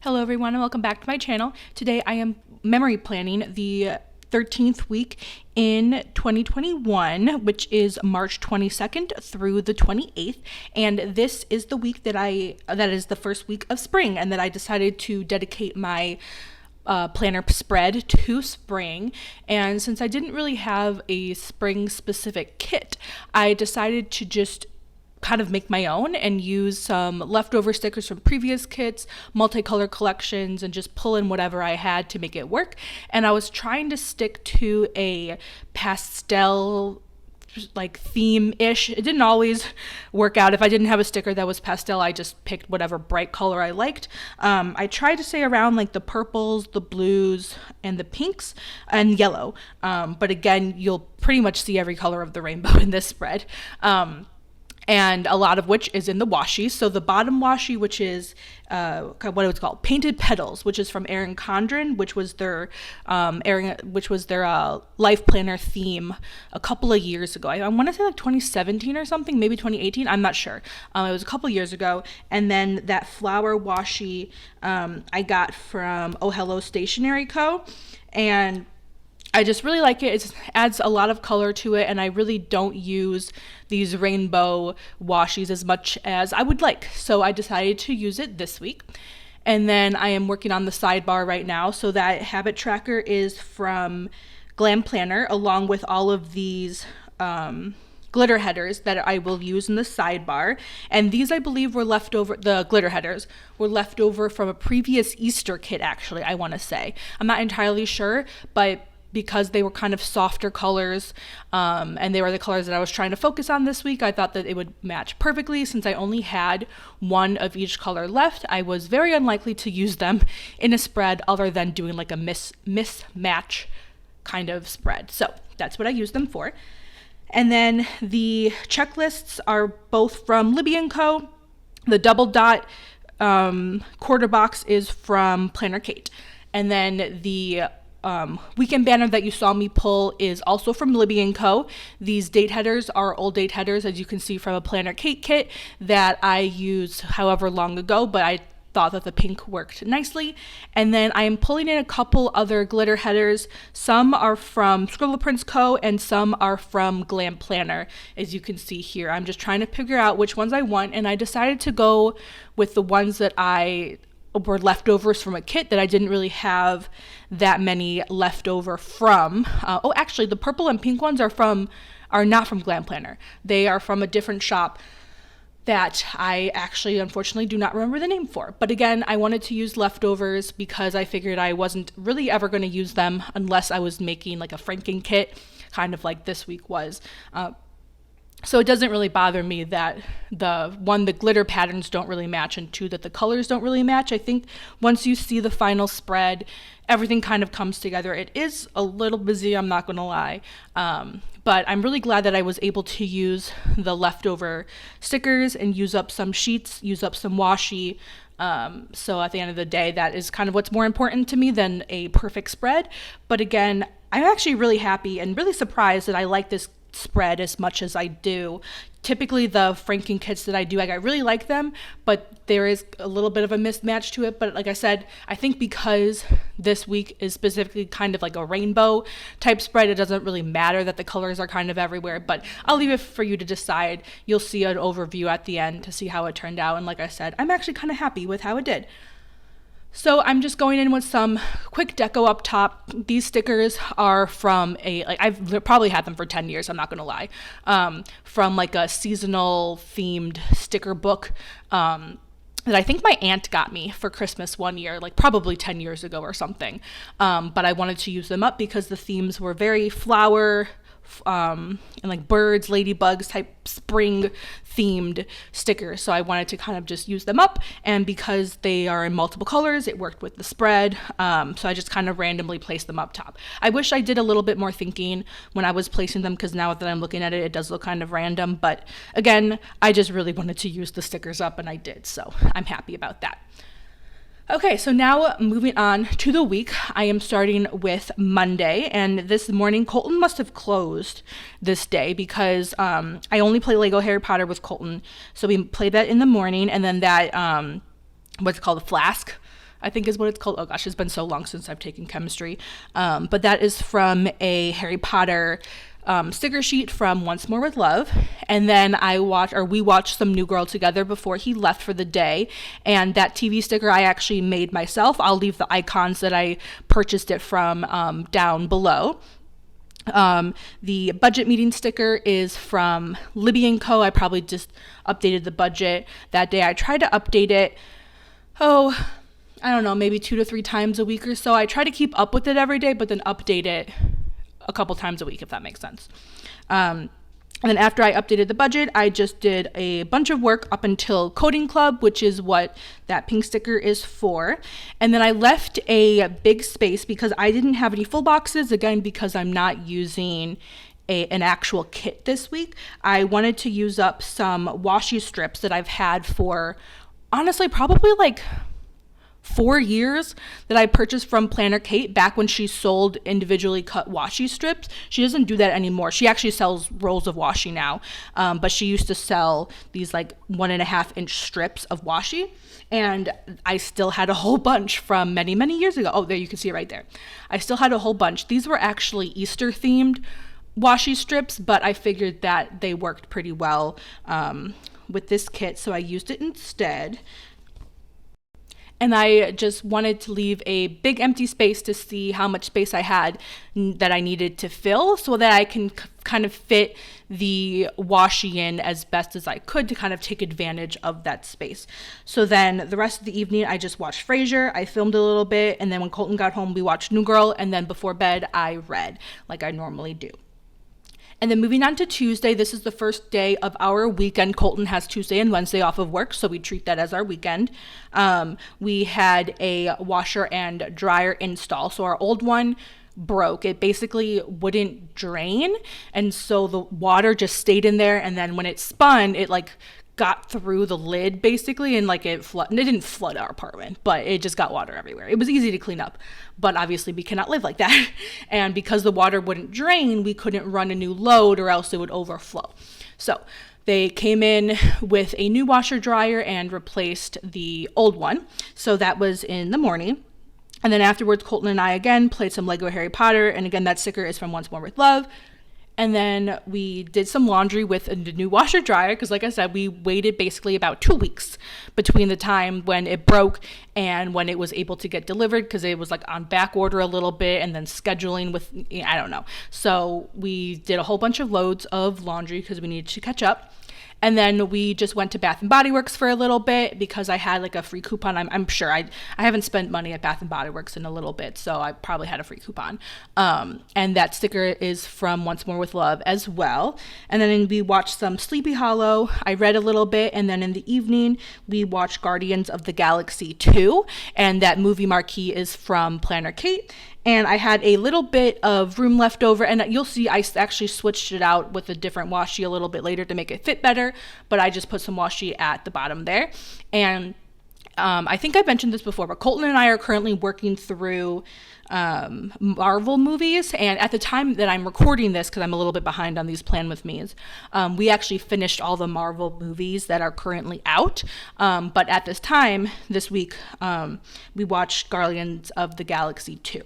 Hello everyone and welcome back to my channel. Today I am memory planning the 13th week in 2021, which is March 22nd through the 28th. And this is the week that is the first week of spring, and that I decided to dedicate my planner spread to spring. And since I didn't really have a spring specific kit, I decided to just kind of make my own and use some leftover stickers from previous kits, multicolor collections, and just pull in whatever I had to make it work. And I was trying to stick to a pastel like theme-ish. It didn't always work out. If I didn't have a sticker that was pastel, I just picked whatever bright color I liked. I tried to stay around like the purples, the blues, and the pinks, and yellow. But again, you'll pretty much see every color of the rainbow in this spread. And a lot of which is in the washi. So the bottom washi, which is what it was called, Painted Petals, which is from Erin Condren, which was their life planner theme a couple of years ago. I want to say like 2017 or something, maybe 2018. I'm not sure. It was a couple of years ago. And then that flower washi I got from Oh Hello Stationery Co. And I just really like it. It adds a lot of color to it, and I really don't use these rainbow washies as much as I would like. So I decided to use it this week. And then I am working on the sidebar right now. So that habit tracker is from Glam Planner, along with all of these glitter headers that I will use in the sidebar. And these, I believe, were left over, the glitter headers were left over from a previous Easter kit, actually, I want to say. I'm not entirely sure, but because they were kind of softer colors, and they were the colors that I was trying to focus on this week, I thought that it would match perfectly. Since I only had one of each color left, I was very unlikely to use them in a spread other than doing like a mismatch kind of spread. So that's what I used them for. And then the checklists are both from Libby & Co. The double dot quarter box is from Planner Kate. And then the weekend banner that you saw me pull is also from Libby & Co. These date headers are old date headers, as you can see from a Planner Kate kit that I used however long ago, but I thought that the pink worked nicely. And then I am pulling in a couple other glitter headers. Some are from Scribble Prints Co. and some are from Glam Planner, as you can see here. I'm just trying to figure out which ones I want, and I decided to go with the ones that were leftovers from a kit that I didn't really have that many leftover from. Actually, the purple and pink ones are not from Glam Planner. They are from a different shop that I actually, unfortunately, do not remember the name for. But again, I wanted to use leftovers because I figured I wasn't really ever going to use them unless I was making like a Franken kit, kind of like this week was. So it doesn't really bother me that the glitter patterns don't really match, and two, that the colors don't really match. I think once you see the final spread, everything kind of comes together. It is a little busy, I'm not going to lie. But I'm really glad that I was able to use the leftover stickers and use up some sheets, use up some washi. So at the end of the day, that is kind of what's more important to me than a perfect spread. But again, I'm actually really happy and really surprised that I like this spread as much as I do. Typically the Franken kits that I do, I really like them, but there is a little bit of a mismatch to it. But like I said, I think because this week is specifically kind of like a rainbow type spread, it doesn't really matter that the colors are kind of everywhere. But I'll leave it for you to decide. You'll see an overview at the end to see how it turned out. And like I said, I'm actually kind of happy with how it did. So I'm just going in with some quick deco up top. These stickers are from I've probably had them for 10 years, I'm not going to lie, from like a seasonal themed sticker book that I think my aunt got me for Christmas one year, like probably 10 years ago or something. But I wanted to use them up because the themes were very flower and like birds, ladybugs type spring themed stickers. So I wanted to kind of just use them up, and because they are in multiple colors, it worked with the spread. So I just kind of randomly placed them up top. I wish I did a little bit more thinking when I was placing them, because now that I'm looking at it, it does look kind of random. But again, I just really wanted to use the stickers up, and I did. So I'm happy about that. Okay, so now moving on to the week, I am starting with Monday, and this morning Colton must have closed this day because I only play Lego Harry Potter with Colton, so we played that in the morning, and then that what's it called, a flask, I think is what it's called. Oh gosh, it's been so long since I've taken chemistry. But that is from a Harry Potter sticker sheet from Once More with Love. And then we watched some New Girl together before he left for the day. And that TV sticker I actually made myself. I'll leave the icons that I purchased it from down below. The budget meeting sticker is from Libby & Co. I probably just updated the budget that day. I tried to update it, I don't know, maybe 2 to 3 times a week or so. I try to keep up with it every day, but then update it a couple times a week, if that makes sense. And then after I updated the budget, I just did a bunch of work up until Coding Club, which is what that pink sticker is for. And then I left a big space because I didn't have any full boxes, again, because I'm not using an actual kit this week. I wanted to use up some washi strips that I've had for, honestly, probably like 4 years, that I purchased from Planner Kate back when she sold individually cut washi strips. She doesn't do that anymore. She actually sells rolls of washi now, but she used to sell these like 1.5-inch strips of washi, and I still had a whole bunch from many, many years ago. Oh, there, you can see it right there. I still had a whole bunch. These were actually Easter themed washi strips, but I figured that they worked pretty well with this kit, so I used it instead. And I just wanted to leave a big empty space to see how much space I had that I needed to fill, so that I can kind of fit the washi in as best as I could to kind of take advantage of that space. So then the rest of the evening, I just watched Frasier. I filmed a little bit, and then when Colton got home, we watched New Girl, and then before bed, I read like I normally do. And then moving on to Tuesday, this is the first day of our weekend. Colton has Tuesday and Wednesday off of work, so we treat that as our weekend. We had a washer and dryer install. So our old one broke. It basically wouldn't drain, and so the water just stayed in there, and then when it spun, it like got through the lid basically, and like it didn't flood our apartment, but it just got water everywhere. It was easy to clean up, but obviously we cannot live like that. And because the water wouldn't drain, we couldn't run a new load or else it would overflow. So they came in with a new washer dryer and replaced the old one. So that was in the morning. And then afterwards, Colton and I again played some Lego Harry Potter, and again that sticker is from Once More with Love. And then we did some laundry with a new washer dryer because, like I said, we waited basically about 2 weeks between the time when it broke and when it was able to get delivered, because it was like on back order a little bit, and then scheduling with, I don't know. So we did a whole bunch of loads of laundry because we needed to catch up. And then we just went to Bath & Body Works for a little bit because I had like a free coupon. I'm sure I haven't spent money at Bath & Body Works in a little bit, so I probably had a free coupon. And that sticker is from Once More with Love as well. And then we watched some Sleepy Hollow. I read a little bit, and then in the evening we watched Guardians of the Galaxy 2, and that movie marquee is from Planner Kate. And I had a little bit of room left over, and you'll see I actually switched it out with a different washi a little bit later to make it fit better, but I just put some washi at the bottom there. And I think I mentioned this before, but Colton and I are currently working through Marvel movies, and at the time that I'm recording this, because I'm a little bit behind on these Plan With Me's, we actually finished all the Marvel movies that are currently out, but at this time, this week, we watched Guardians of the Galaxy 2.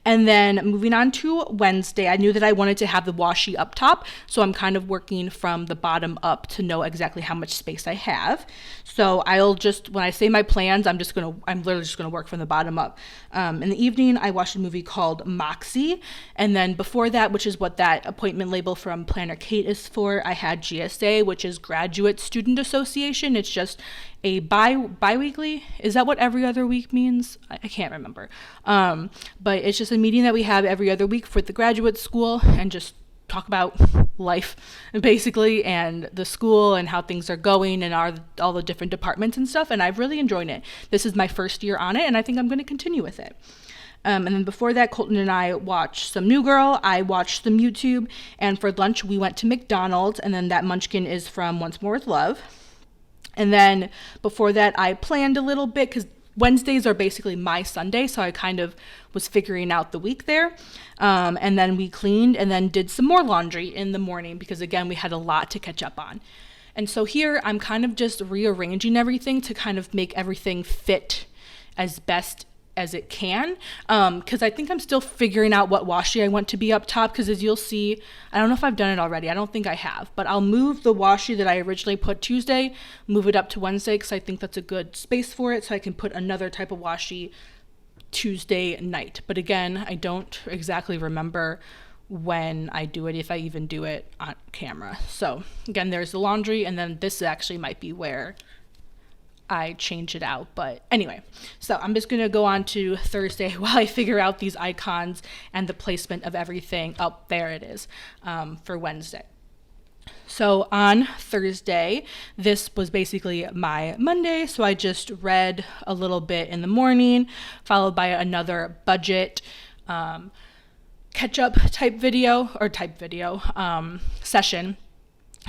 And then moving on to Wednesday, I knew that I wanted to have the washi up top, so I'm kind of working from the bottom up to know exactly how much space I have. So I'll just, when I say my plans, I'm literally just gonna work from the bottom up. In the evening, I watched a movie called Moxie, and then before that, which is what that appointment label from Planner Kate is for, I had GSA, which is Graduate Student Association. It's just a bi-weekly, is that what every other week means? I can't remember. But it's just a meeting that we have every other week for the graduate school, and just talk about life basically, and the school and how things are going, and all the different departments and stuff. And I've really enjoyed it. This is my first year on it, and I think I'm going to continue with it. And then before that, Colton and I watched some New Girl. I watched some YouTube, and for lunch we went to McDonald's, and then that munchkin is from Once More with Love. And then before that, I planned a little bit because Wednesdays are basically my Sunday, so I kind of was figuring out the week there. And then we cleaned and then did some more laundry in the morning because, again, we had a lot to catch up on. And so here I'm kind of just rearranging everything to kind of make everything fit as best as it can, because I think I'm still figuring out what washi I want to be up top, because as you'll see, I don't know if I've done it already, I don't think I have, but I'll move the washi that I originally put Tuesday, move it up to Wednesday, because I think that's a good space for it, so I can put another type of washi Tuesday night. But again, I don't exactly remember when I do it, if I even do it on camera. So again, there's the laundry, and then this actually might be where I change it out. But anyway, so I'm just gonna go on to Thursday while I figure out these icons and the placement of everything. Oh, there it is, for Wednesday. So on Thursday, this was basically my Monday. So I just read a little bit in the morning, followed by another budget catch-up type video session.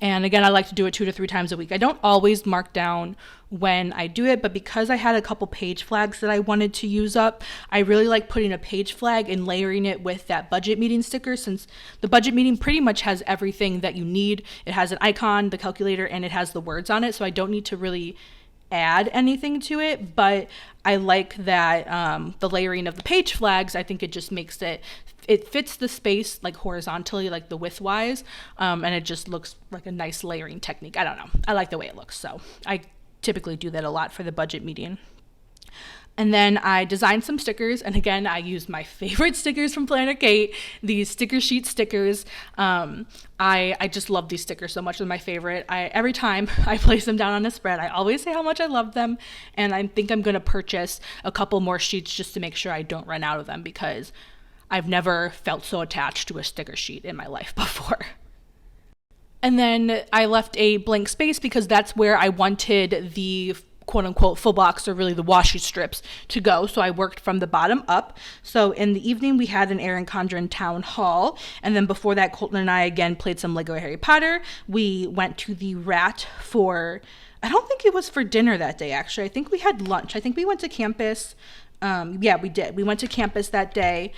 And again, I like to do it 2 to 3 times a week. I don't always mark down when I do it, but because I had a couple page flags that I wanted to use up, I really like putting a page flag and layering it with that budget meeting sticker, since the budget meeting pretty much has everything that you need. It has an icon, the calculator, and it has the words on it, so I don't need to really add anything to it, but I like that the layering of the page flags, I think it just makes it fits the space like horizontally, like the width wise, and it just looks like a nice layering technique. I don't know, I like the way it looks, so I typically do that a lot for the budget meeting. And then I designed some stickers, and again, I used my favorite stickers from Planet Kate, these sticker sheet stickers. I just love these stickers so much. They're my favorite. Every time I place them down on a spread, I always say how much I love them, and I think I'm going to purchase a couple more sheets just to make sure I don't run out of them, because I've never felt so attached to a sticker sheet in my life before. And then I left a blank space because that's where I wanted the quote-unquote full box, or really the washi strips, to go. So I worked from the bottom up. So in the evening, we had an Erin Condren town hall. And then before that, Colton and I again played some Lego Harry Potter. We went to the Rat for, I don't think it was for dinner that day, actually. I think we had lunch. I think we went to campus. Yeah, we did. We went to campus that day.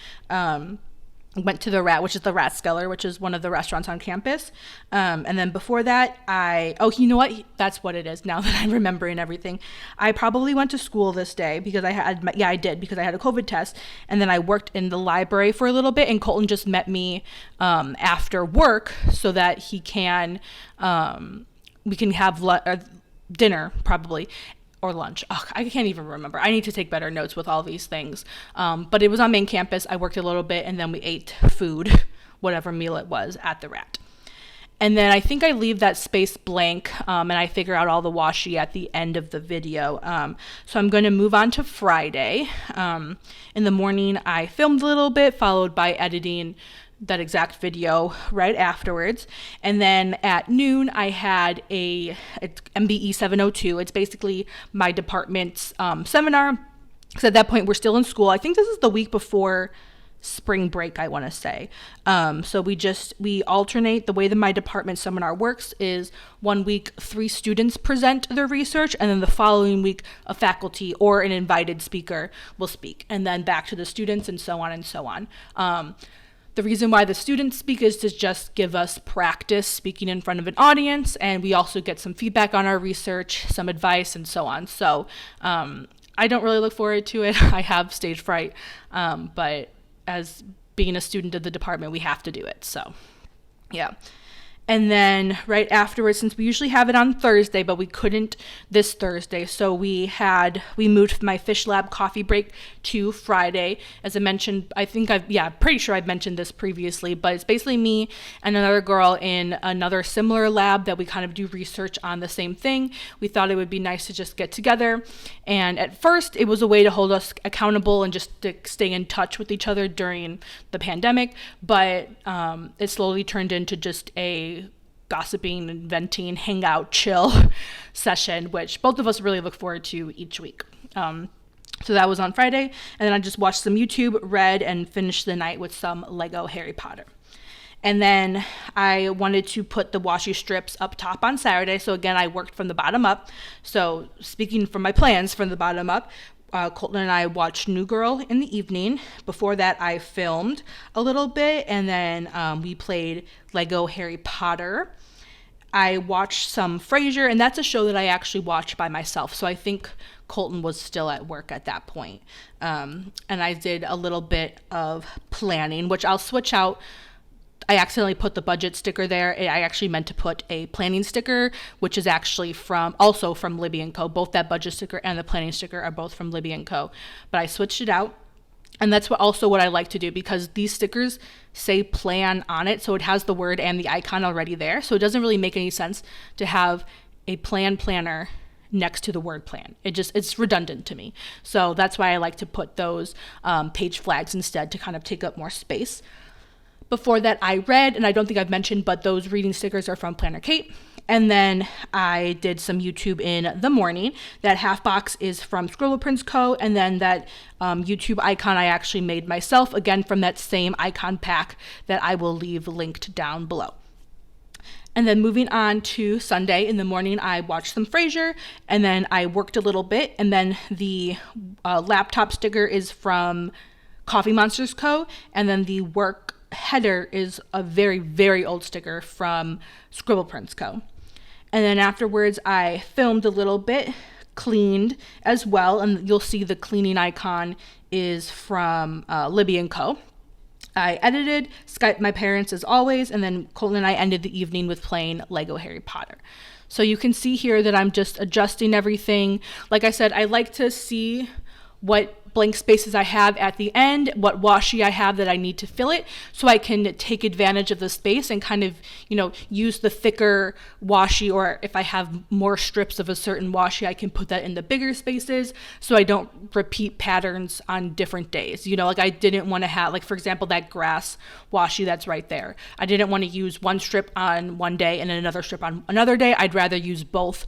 Went to the Rat, which is the Rathskeller, which is one of the restaurants on campus. And then before that, you know what? That's what it is now that I'm remembering everything. I probably went to school this day because I did, because I had a COVID test. And then I worked in the library for a little bit, and Colton just met me after work so that we can have dinner probably. Or lunch. Oh, I can't even remember. I need to take better notes with all these things. But it was on main campus. I worked a little bit, and then we ate food, whatever meal it was, at the Rat. And then I think I leave that space blank, and I figure out all the washi at the end of the video. So I'm going to move on to Friday. In the morning, I filmed a little bit, followed by editing that exact video right afterwards. And then at noon, I had it's MBE 702. It's basically my department's seminar, because at that point we're still in school. I think this is the week before spring break, I want to say. So we alternate. The way that my department seminar works is 1 week 3 students present their research, and then the following week a faculty or an invited speaker will speak, and then back to the students, and so on and so on. The reason why the students speak is to just give us practice speaking in front of an audience, and we also get some feedback on our research, some advice, and so on. So I don't really look forward to it. I have stage fright, but as being a student of the department, we have to do it. So yeah. And then right afterwards, since we usually have it on Thursday, but we couldn't this Thursday, so we moved my Fish Lab coffee break to Friday. As I mentioned, pretty sure I've mentioned this previously, but it's basically me and another girl in another similar lab that we kind of do research on the same thing. We thought it would be nice to just get together. And at first, it was a way to hold us accountable and just to stay in touch with each other during the pandemic, but it slowly turned into just a gossiping and venting, hangout, chill session, which both of us really look forward to each week. So that was on Friday, and then I just watched some YouTube, read, and finished the night with some Lego Harry Potter. And then I wanted to put the washi strips up top on Saturday, so again, I worked from the bottom up. So speaking from my plans from the bottom up, Colton and I watched New Girl in the evening. Before that, I filmed a little bit, and then we played Lego Harry Potter. I watched some Frasier, and that's a show that I actually watched by myself. So I think Colton was still at work at that point. And I did a little bit of planning, which I'll switch out. I accidentally put the budget sticker there. I actually meant to put a planning sticker, which is actually also from Libby & Co. Both that budget sticker and the planning sticker are both from Libby & Co. But I switched it out. And that's what I like to do, because these stickers say plan on it. So it has the word and the icon already there. So it doesn't really make any sense to have a planner next to the word plan. It's redundant to me. So that's why I like to put those page flags instead, to kind of take up more space. Before that, I read, and I don't think I've mentioned, but those reading stickers are from Planner Kate. And then I did some YouTube in the morning. That half box is from Scribble Prints Co. And then that YouTube icon I actually made myself, again from that same icon pack that I will leave linked down below. And then moving on to Sunday in the morning, I watched some Frasier, and then I worked a little bit. And then the laptop sticker is from Coffee Monsters Co. And then the work header is a very, very old sticker from Scribble Prints Co. And then afterwards, I filmed a little bit, cleaned as well, and you'll see the cleaning icon is from Libby & Co. I edited, Skyped my parents as always, and then Colton and I ended the evening with playing Lego Harry Potter. So you can see here that I'm just adjusting everything. Like I said, I like to see what blank spaces I have at the end, what washi I have that I need to fill it, so I can take advantage of the space and kind of, use the thicker washi, or if I have more strips of a certain washi, I can put that in the bigger spaces so I don't repeat patterns on different days. Like I didn't want to have, like for example, that grass washi that's right there. I didn't want to use one strip on one day and then another strip on another day. I'd rather use both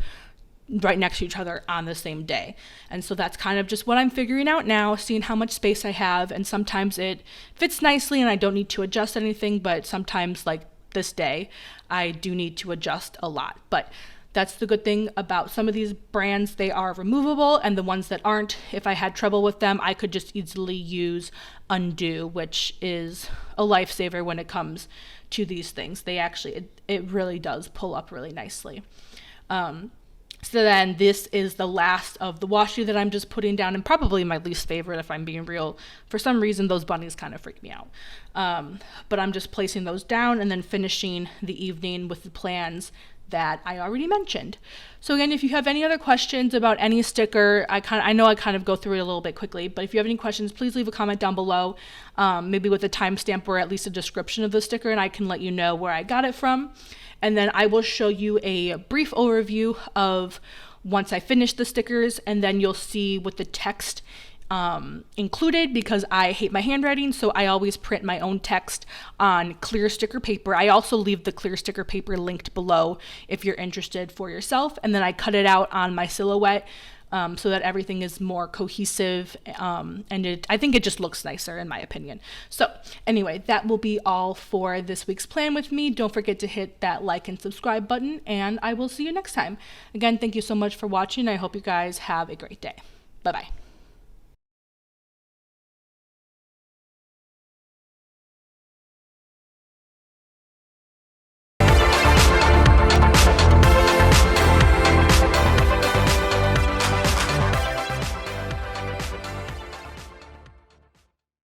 right next to each other on the same day. And so that's kind of just what I'm figuring out now, seeing how much space I have. And sometimes it fits nicely and I don't need to adjust anything, but sometimes, like this day, I do need to adjust a lot. But that's the good thing about some of these brands. They are removable, and the ones that aren't, if I had trouble with them, I could just easily use undo, which is a lifesaver when it comes to these things. They actually, it really does pull up really nicely. So then this is the last of the washi that I'm just putting down, and probably my least favorite if I'm being real. For some reason, those bunnies kind of freak me out. But I'm just placing those down and then finishing the evening with the plans that I already mentioned. So again, if you have any other questions about any sticker, I know I kind of go through it a little bit quickly, but if you have any questions, please leave a comment down below, maybe with a timestamp or at least a description of the sticker, and I can let you know where I got it from. And then I will show you a brief overview of once I finish the stickers, and then you'll see with the text included, because I hate my handwriting, so I always print my own text on clear sticker paper. I also leave the clear sticker paper linked below if you're interested for yourself, and then I cut it out on my silhouette so that everything is more cohesive, and I think it just looks nicer in my opinion. So anyway, that will be all for this week's plan with me. Don't forget to hit that like and subscribe button, and I will see you next time. Again, thank you so much for watching. I hope you guys have a great day. Bye-bye.